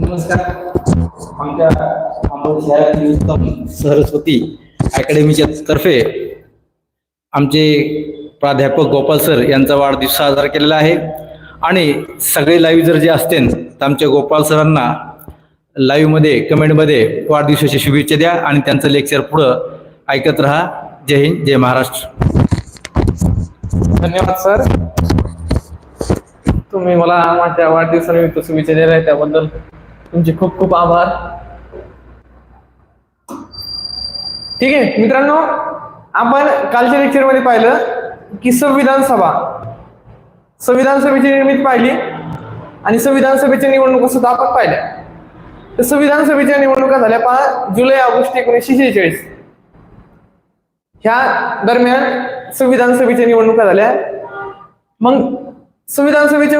नमस्कार. आमच्या अंबोली शहरातील उत्तम सरस्वती अकॅडमीच्या तर्फे आमचे प्राध्यापक गोपाल सर यांचा वाढदिवस साजरा केलेला आहे आणि सगळे लाईव्ह जर जे असतील तर आमच्या गोपाल सरांना लाईव्हमध्ये कमेंटमध्ये वाढदिवसाच्या शुभेच्छा द्या आणि त्यांचं लेक्चर पुढं ऐकत राहा. जय हिंद, जय महाराष्ट्र. धन्यवाद सर, तुम्ही मला माझ्या वाढदिवसानिमित्त शुभेच्छा दिल्या त्याबद्दल तुमचे खूप खूप आभार. ठीक आहे मित्रांनो, आपण कालच्या लेक्चर मध्ये पाहिलं की संविधान सभेची निर्मिती पाहिली आणि संविधान सभेच्या निवडणुका सुद्धा आपण पाहिल्या. तर संविधान सभेच्या निवडणुका झाल्या जुलै ऑगस्ट 1946 ह्या दरम्यान संविधान सभेच्या निवडणुका झाल्या. मग संविधान सभेच्या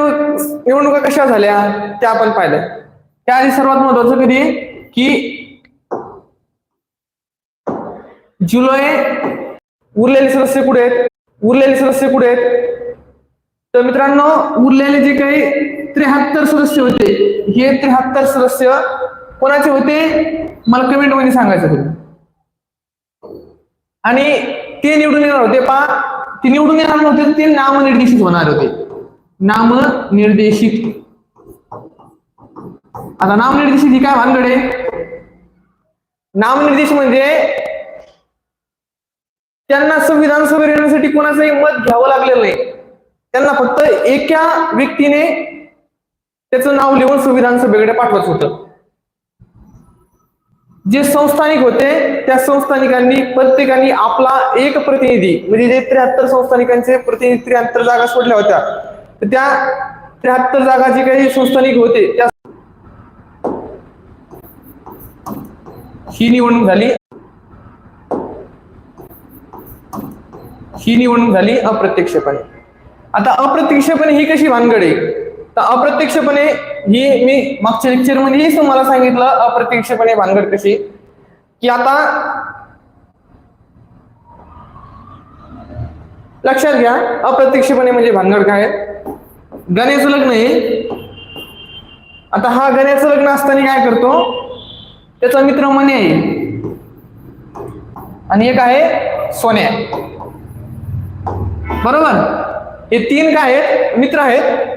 निवडणुका कशा झाल्या त्या आपण पाहिल्या. त्याआधी सर्वात महत्वाचं कधी की जुलै उरलेले सदस्य कुठे आहेत तर मित्रांनो, उरलेले जे काही 73 सदस्य होते, हे 73 सदस्य कोणाचे होते मला कमेंट मध्ये सांगायचं तुम्ही. आणि ते निवडून येणार होते ते निवडून येणार नव्हते, ते नामनिर्देशित होणार होते. नामनिर्देशित. आता नामनिर्देशित ही काय भानगड आहे? नामनिर्देश म्हणजे त्यांना संविधान सभेवर येण्यासाठी कोणाचंही मत घ्यावं लागलेलं नाही. त्यांना फक्त एका व्यक्तीने त्याचं नाव लिहून संविधान सभेकडे पाठवायचं होतं. जे संस्थानिक होते त्या संस्थानिकांनी प्रत्येकाने आपला एक प्रतिनिधी, म्हणजे जे 73 संस्थानिकांचे प्रतिनिधी 73 जागा सोडल्या होत्या, तर त्या 73 जागा जे काही संस्थानिक होते त्या ही निवडणूक झाली अप्रत्यक्षपणे. आता अप्रत्यक्षपणे ही कशी भानगड आहे? तर अप्रत्यक्षपणे ही मी मागच्या लेक्चर मध्ये तुम्हाला सांगितलं अप्रत्यक्षपणे भानगड कशी, की आता लक्षात घ्या अप्रत्यक्षपणे म्हणजे भानगड काय. गण्याचं लग्न आहे. आता हा गण्याचं लग्न असताना काय करतो, त्याचा मित्र मने आहे आणि एक आहे सोन्या, बरोबर. हे तीन काय आहेत, मित्र आहेत.